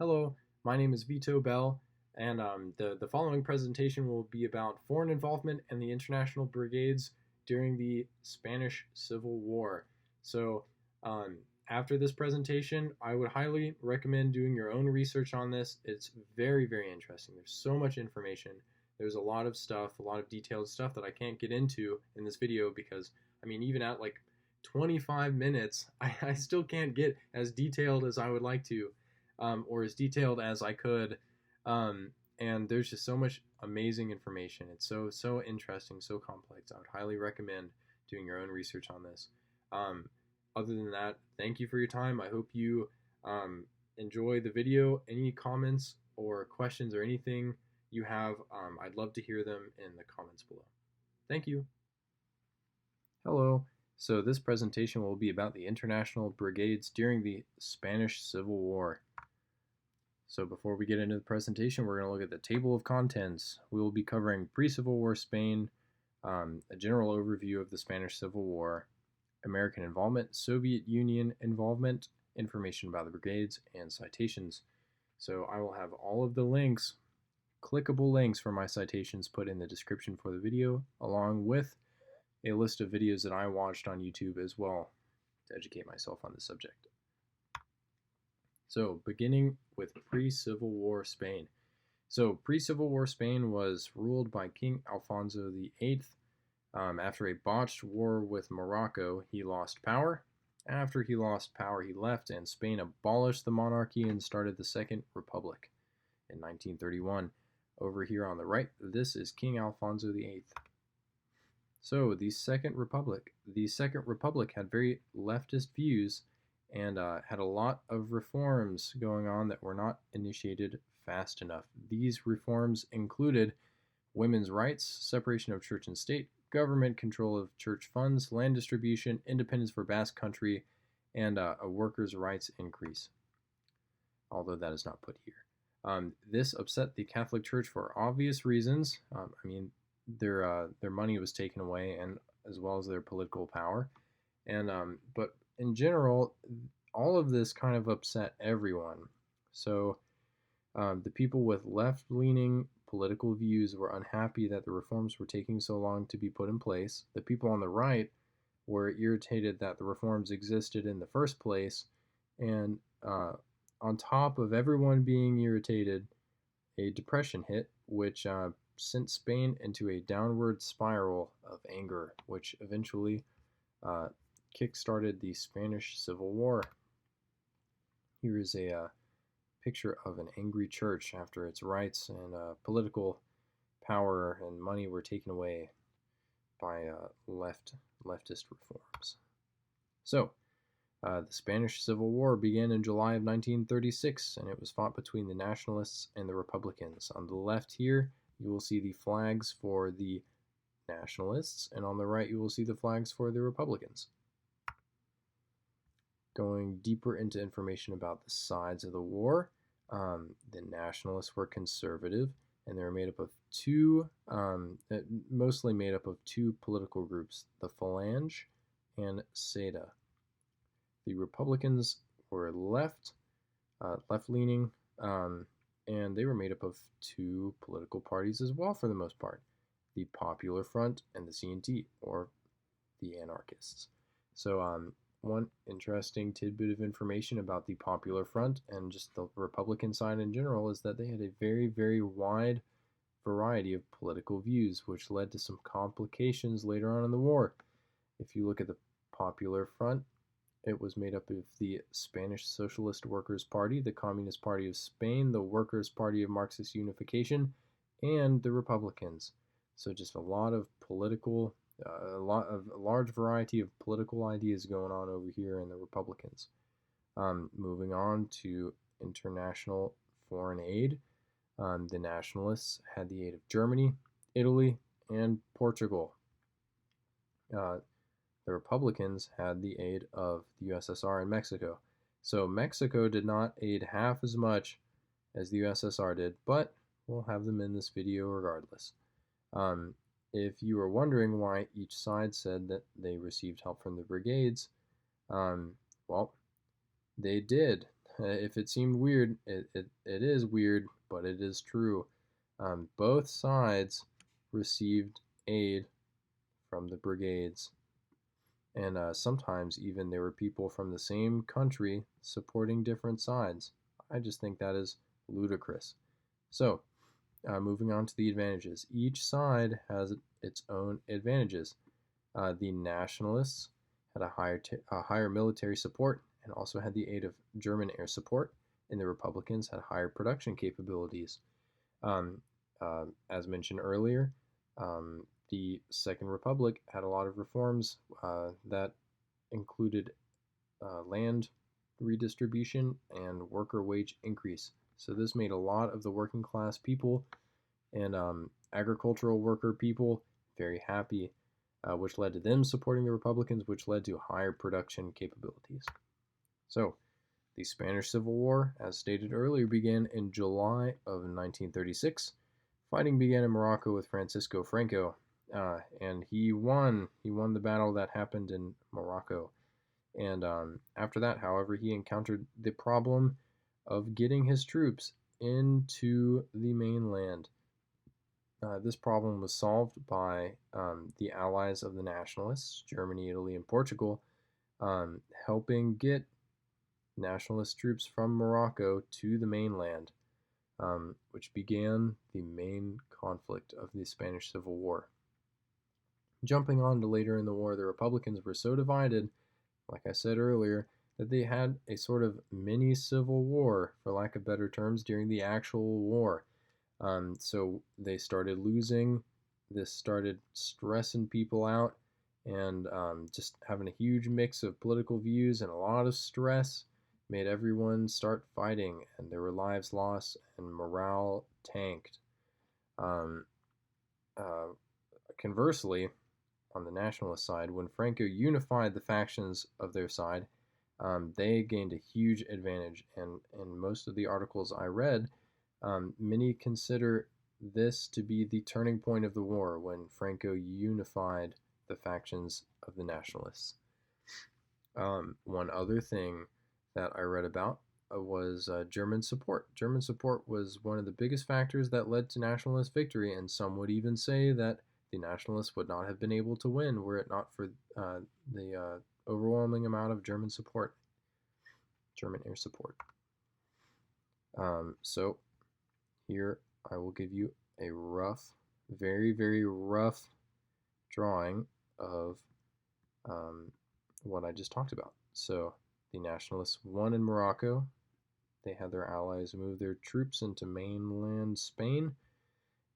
Hello, my name is Vito Bell, and the following presentation will be about foreign involvement and the international brigades during the Spanish Civil War. So, um, after this presentation, I would highly recommend doing your own research on this. It's very, very interesting. There's so much information. There's a lot of stuff, a lot of detailed stuff that I can't get into in this video because, I mean, even at like 25 minutes, I still can't get as detailed as I would like to, or as detailed as I could. And there's just so much amazing information. It's so interesting, so complex. I would highly recommend doing your own research on this. Um, Other than that, thank you for your time. I hope you enjoy the video. Any comments or questions or anything you have, I'd love to hear them in the comments below. Thank you. Hello. So this presentation will be about the international brigades during the Spanish Civil War. So before we get into the presentation, we're going to look at the table of contents. We will be covering pre-Civil War Spain, a general overview of the Spanish Civil War, American involvement, Soviet Union involvement, information about the brigades, and citations. So I will have all of the links, clickable links for my citations put in the description for the video, along with a list of videos that I watched on YouTube as well to educate myself on the subject. So, beginning with pre-Civil War Spain. So, pre-Civil War Spain was ruled by King Alfonso VIII. After a botched war with Morocco, he lost power. After he lost power, he left, and Spain abolished the monarchy and started the Second Republic in 1931. Over here on the right, this is King Alfonso VIII. So, the Second Republic. The Second Republic had very leftist views and had a lot of reforms going on that were not initiated fast enough. These reforms included women's rights, separation of church and state, government control of church funds, land distribution, independence for Basque Country, and a workers' rights increase, although that is not put here. This upset the Catholic Church for obvious reasons. Their money was taken away, and as well as their political power, but in general, all of this kind of upset everyone. So the people with left-leaning political views were unhappy that the reforms were taking so long to be put in place. The people on the right were irritated that the reforms existed in the first place. And on top of everyone being irritated, a depression hit, which sent Spain into a downward spiral of anger, which eventually kick-started the Spanish Civil War. Here is a picture of an angry church after its rights and political power and money were taken away by leftist reforms. So, the Spanish Civil War began in July of 1936, and it was fought between the Nationalists and the Republicans. On the left here, you will see the flags for the Nationalists, and on the right, you will see the flags for the Republicans. Going deeper into information about the sides of the war, the Nationalists were conservative, and they were made up of mostly made up of two political groups, the Phalange and SEDA. The Republicans were left-leaning, and they were made up of two political parties as well for the most part, the Popular Front and the C&T, or the Anarchists. So one interesting tidbit of information about the Popular Front and just the Republican side in general is that they had a very, very wide variety of political views, which led to some complications later on in the war. If you look at the Popular Front, it was made up of the Spanish Socialist Workers' Party, the Communist Party of Spain, the Workers' Party of Marxist Unification, and the Republicans. So just a lot of political a large variety of political ideas going on over here in the Republicans. Moving on to international foreign aid, the Nationalists had the aid of Germany, Italy, and Portugal. The Republicans had the aid of the USSR and Mexico. So Mexico did not aid half as much as the USSR did, but we'll have them in this video regardless. If you were wondering why each side said that they received help from the brigades, well, they did. if it seemed weird, it is weird, but it is true. Both sides received aid from the brigades, and sometimes even there were people from the same country supporting different sides. I just think that is ludicrous. So, moving on to the advantages. Each side has its own advantages. The Nationalists had a higher military support and also had the aid of German air support, and the Republicans had higher production capabilities. Um, as mentioned earlier, the Second Republic had a lot of reforms that included land redistribution and worker wage increase. So this made a lot of the working class people and agricultural worker people very happy, which led to them supporting the Republicans, which led to higher production capabilities. So, the Spanish Civil War, as stated earlier, began in July of 1936. Fighting began in Morocco with Francisco Franco, and he won. He won the battle that happened in Morocco. And after that, however, he encountered the problem of getting his troops into the mainland. This problem was solved by the allies of the Nationalists, Germany, Italy, and Portugal, helping get Nationalist troops from Morocco to the mainland, which began the main conflict of the Spanish Civil War. Jumping on to later in the war, the Republicans were so divided, like I said earlier, that they had a sort of mini civil war, for lack of better terms, during the actual war. So they started losing. This started stressing people out and just having a huge mix of political views and a lot of stress made everyone start fighting, and there were lives lost and morale tanked. Um, uh, Conversely, on the Nationalist side, when Franco unified the factions of their side, they gained a huge advantage. And in most of the articles I read, many consider this to be the turning point of the war when Franco unified the factions of the Nationalists. One other thing that I read about was German support. German support was one of the biggest factors that led to Nationalist victory, and some would even say that the Nationalists would not have been able to win were it not for the overwhelming amount of German support, German air support. So here I will give you a rough, very, very rough drawing of what I just talked about. So the Nationalists won in Morocco. They had their allies move their troops into mainland Spain,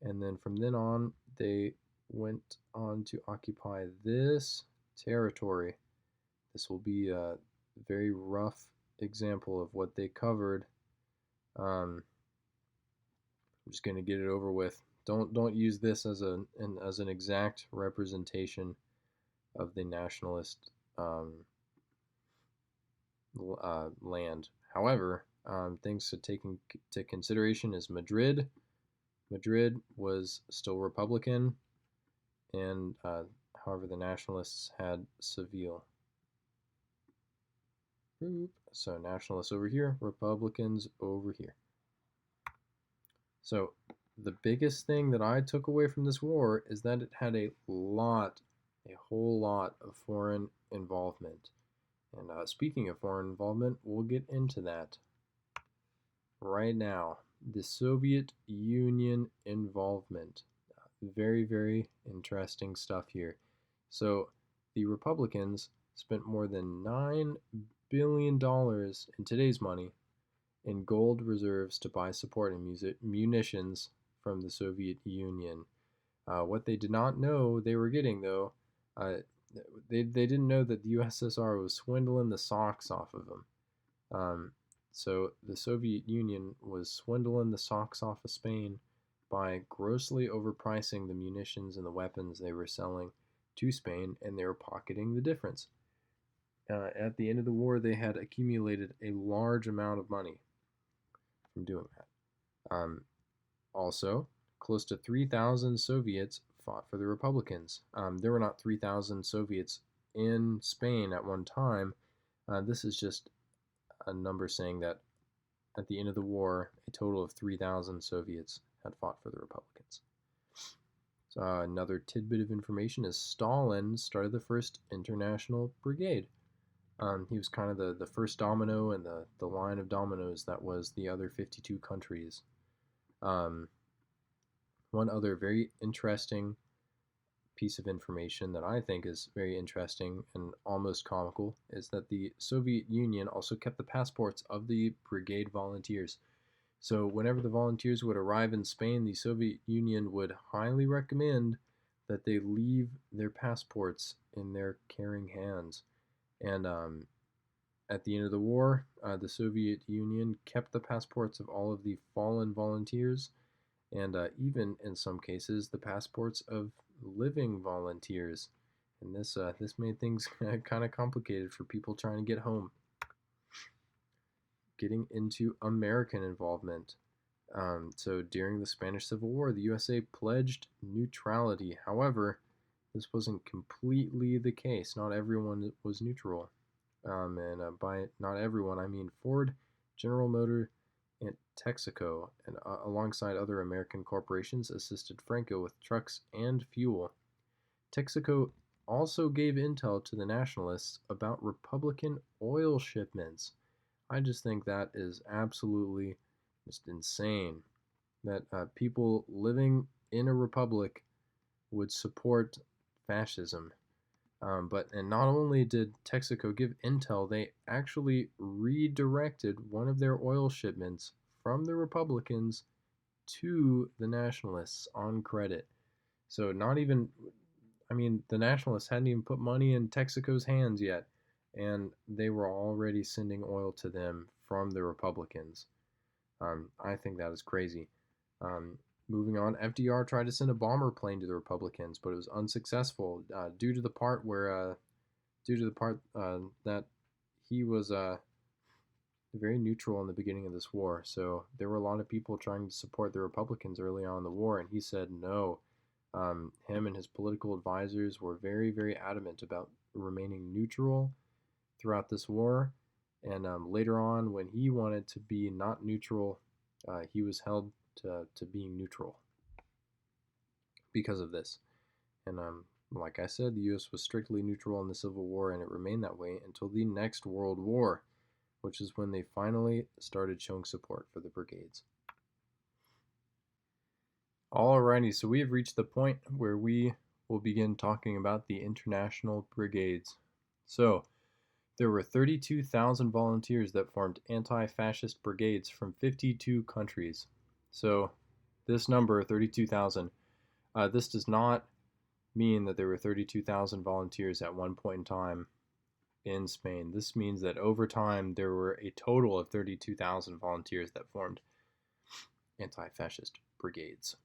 and then from then on, they went on to occupy this territory. This will be a very rough example of what they covered. I'm just going to get it over with. Don't use this as an exact representation of the Nationalist land. However, things to take into consideration is Madrid. Madrid was still Republican, and however, the Nationalists had Seville. So Nationalists over here, Republicans over here. So the biggest thing that I took away from this war is that it had a whole lot of foreign involvement. And speaking of foreign involvement, we'll get into that right now. The Soviet Union involvement. Very, very interesting stuff here. So the Republicans spent more than $9 billion in today's money in gold reserves to buy support and munitions from the Soviet Union. What they did not know they were getting, though, they didn't know that the USSR was swindling the socks off of them. So the Soviet Union was swindling the socks off of Spain by grossly overpricing the munitions and the weapons they were selling to Spain, and they were pocketing the difference. At the end of the war, they had accumulated a large amount of money from doing that. Also, close to 3,000 Soviets fought for the Republicans. There were not 3,000 Soviets in Spain at one time. This is just a number saying that at the end of the war, a total of 3,000 Soviets had fought for the Republicans. So another tidbit of information is Stalin started the first international brigade. He was kind of the first domino in the line of dominoes that was the other 52 countries. One other very interesting piece of information that I think is very interesting and almost comical is that the Soviet Union also kept the passports of the brigade volunteers. So whenever the volunteers would arrive in Spain, the Soviet Union would highly recommend that they leave their passports in their caring hands. And at the end of the war, the Soviet Union kept the passports of all of the fallen volunteers, and even in some cases, the passports of living volunteers. And this made things kind of complicated for people trying to get home. Getting into American involvement. So during the Spanish Civil War, the USA pledged neutrality. However, this wasn't completely the case. Not everyone was neutral. And by not everyone, I mean Ford, General Motors, and Texaco, and alongside other American corporations, assisted Franco with trucks and fuel. Texaco also gave intel to the Nationalists about Republican oil shipments. I just think that is absolutely just insane that people living in a republic would support fascism. And not only did Texaco give intel, they actually redirected one of their oil shipments from the Republicans to the Nationalists on credit. So not even, the Nationalists hadn't even put money in Texaco's hands yet, and they were already sending oil to them from the Republicans. I think that is crazy. Moving on, FDR tried to send a bomber plane to the Republicans, but it was unsuccessful due to the part that he was very neutral in the beginning of this war. So there were a lot of people trying to support the Republicans early on in the war, and he said no. Him and his political advisors were very, very adamant about remaining neutral throughout this war. And later on, when he wanted to be not neutral, he was held to being neutral because of this. And like I said, the U.S. was strictly neutral in the Civil War, and it remained that way until the next World War, which is when they finally started showing support for the brigades. Alrighty, so we have reached the point where we will begin talking about the international brigades. So, there were 32,000 volunteers that formed anti-fascist brigades from 52 countries. So, this number, 32,000, this does not mean that there were 32,000 volunteers at one point in time in Spain. This means that over time there were a total of 32,000 volunteers that formed anti-fascist brigades.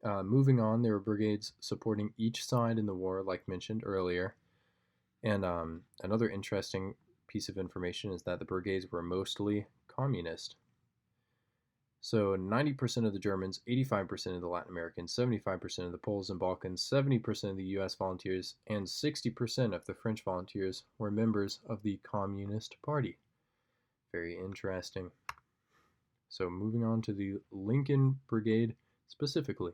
Moving on, there were brigades supporting each side in the war, like mentioned earlier. And another interesting piece of information is that the brigades were mostly communist. So 90% of the Germans, 85% of the Latin Americans, 75% of the Poles and Balkans, 70% of the US volunteers, and 60% of the French volunteers were members of the Communist Party. Very interesting. So moving on to the Lincoln Brigade specifically.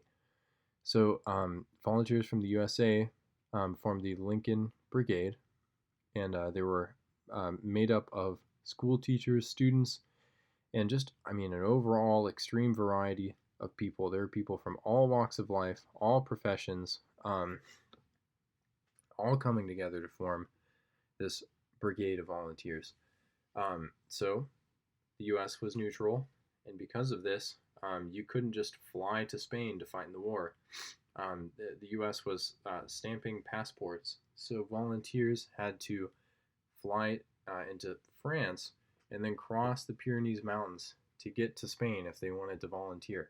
So volunteers from the USA formed the Lincoln Brigade, and they were made up of school teachers, students, and just, an overall extreme variety of people. There are people from all walks of life, all professions, all coming together to form this brigade of volunteers. So the U.S. was neutral, and because of this, you couldn't just fly to Spain to fight in the war. The U.S. was stamping passports, so volunteers had to fly into France and then cross the Pyrenees Mountains to get to Spain if they wanted to volunteer.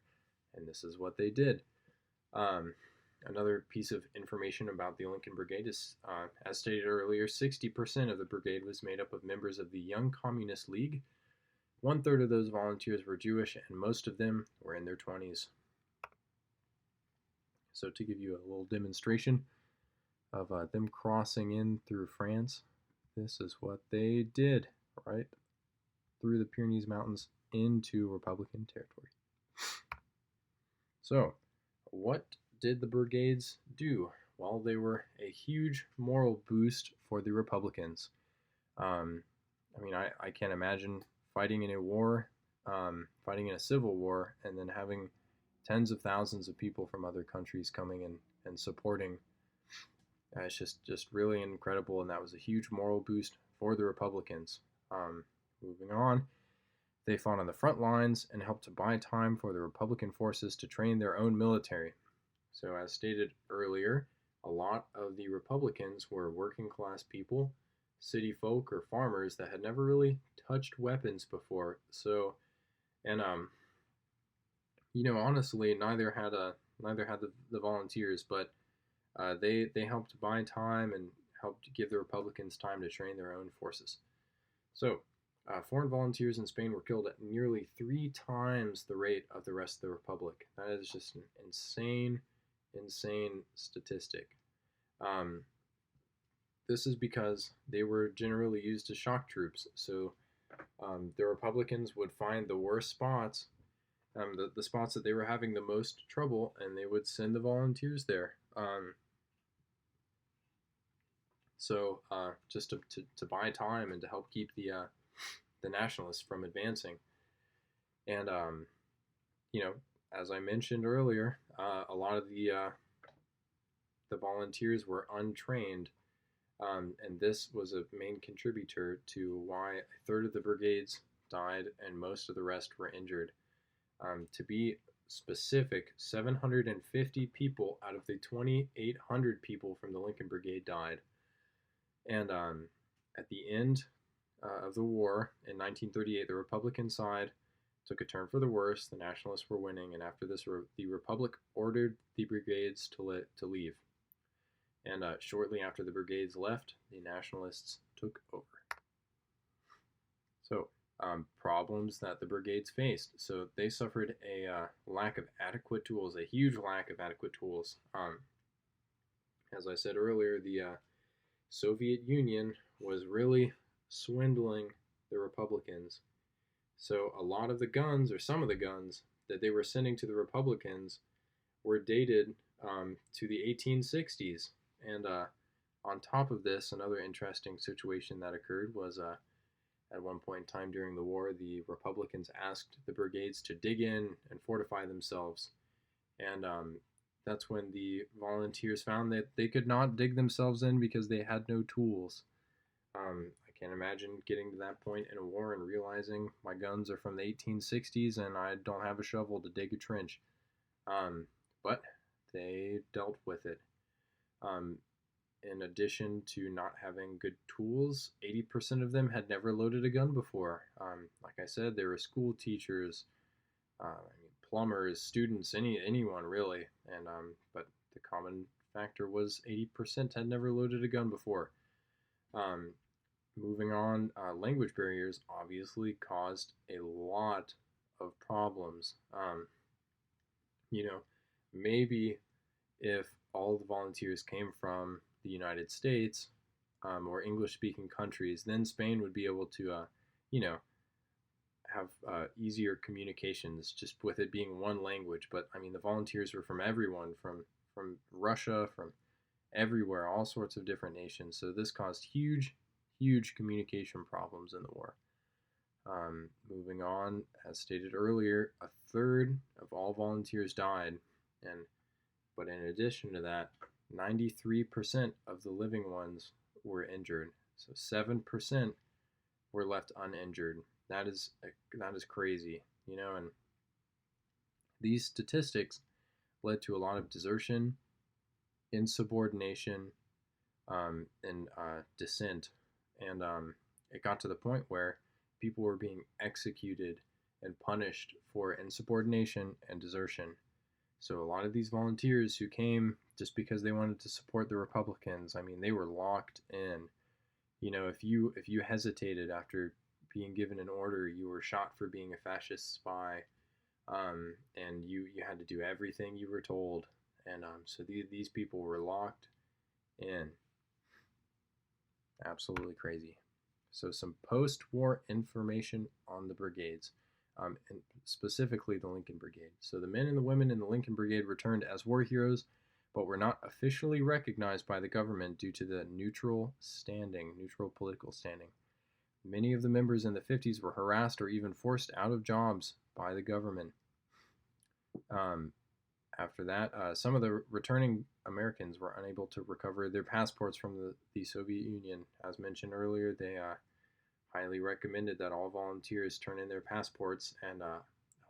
And this is what they did. Another piece of information about the Lincoln Brigade is, as stated earlier, 60% of the brigade was made up of members of the Young Communist League. 1/3 of those volunteers were Jewish, and most of them were in their 20s. So to give you a little demonstration of them crossing in through France, this is what they did right through the Pyrenees Mountains into Republican territory. So, what did the Brigades do? Well, they were a huge moral boost for the Republicans. I can't imagine fighting in a war, fighting in a civil war, and then having tens of thousands of people from other countries coming in and supporting. It's just really incredible, and that was a huge moral boost for the Republicans. Moving on, they fought on the front lines and helped to buy time for the Republican forces to train their own military. So, as stated earlier, a lot of the Republicans were working class people, city folk, or farmers that had never really touched weapons before. So, and honestly, neither had the volunteers, but they helped buy time and helped give the Republicans time to train their own forces. So, foreign volunteers in Spain were killed at nearly 3 times the rate of the rest of the Republic. That is just an insane statistic. This is because they were generally used as shock troops. So the Republicans would find the worst spots, the spots that they were having the most trouble, and they would send the volunteers there. Just to buy time and to help keep the Nationalists from advancing. And as I mentioned earlier, a lot of the volunteers were untrained, and this was a main contributor to why a third of the brigades died and most of the rest were injured. To be specific, 750 people out of the 2,800 people from the Lincoln Brigade died. And at the end of the war in 1938, the Republican side took a turn for the worse. The Nationalists were winning, and after this, the Republic ordered the Brigades to leave. And shortly after the Brigades left, the Nationalists took over. So, problems that the Brigades faced. So they suffered a lack of adequate tools, a huge lack of adequate tools. As I said earlier, the Soviet Union was really swindling the Republicans. So a lot of the guns, or some of the guns, that they were sending to the Republicans were dated to the 1860s. And on top of this, another interesting situation that occurred was at one point in time during the war, the Republicans asked the brigades to dig in and fortify themselves. And that's when the volunteers found that they could not dig themselves in because they had no tools. I can't imagine getting to that point in a war and realizing my guns are from the 1860s and I don't have a shovel to dig a trench. But they dealt with it. In addition to not having good tools, 80% of them had never loaded a gun before. Like I said, they were school teachers, plumbers, students, anyone really. And but the common factor was 80% had never loaded a gun before. Moving on, language barriers obviously caused a lot of problems. Maybe if all the volunteers came from the United States or English-speaking countries, then Spain would be able to, have easier communications just with it being one language. But I mean, the volunteers were from everyone, from Russia, from everywhere, all sorts of different nations. So this caused huge communication problems in the war. Moving on, as stated earlier, a third of all volunteers died, but in addition to that, 93% of the living ones were injured. So 7% were left uninjured. That is crazy, and these statistics led to a lot of desertion, insubordination, and dissent. And it got to the point where people were being executed and punished for insubordination and desertion. So a lot of these volunteers who came just because they wanted to support the Republicans, I mean, they were locked in. If you hesitated after being given an order, you were shot for being a fascist spy, and you had to do everything you were told. And so these people were locked in. Absolutely crazy. So some post-war information on the brigades, and specifically the Lincoln Brigade. So the men and the women in the Lincoln Brigade returned as war heroes, but were not officially recognized by the government due to the neutral political standing. Many of the members in the 50s were harassed or even forced out of jobs by the government. After that, some of the returning Americans were unable to recover their passports from the Soviet Union. As mentioned earlier, they highly recommended that all volunteers turn in their passports, and a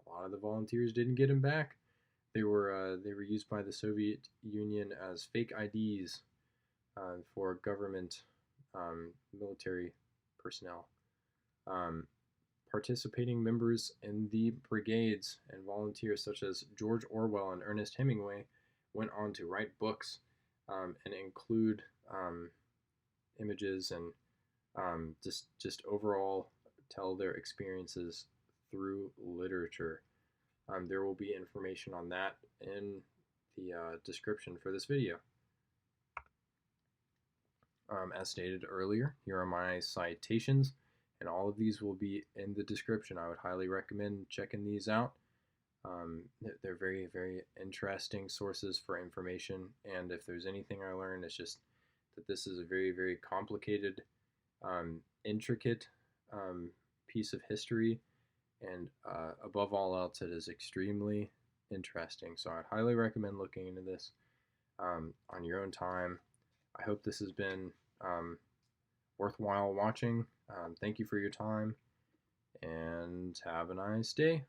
lot of the volunteers didn't get them back. They were used by the Soviet Union as fake IDs for government military personnel. Participating members in the brigades and volunteers such as George Orwell and Ernest Hemingway went on to write books and include images and just overall tell their experiences through literature. There will be information on that in the description for this video. As stated earlier, here are my citations, and all of these will be in the description. I would highly recommend checking these out. They're very, very interesting sources for information, and if there's anything I learned, it's just that this is a very, very complicated, intricate piece of history, and above all else, it is extremely interesting. So I'd highly recommend looking into this on your own time. I hope this has been worthwhile watching. Thank you for your time, and have a nice day.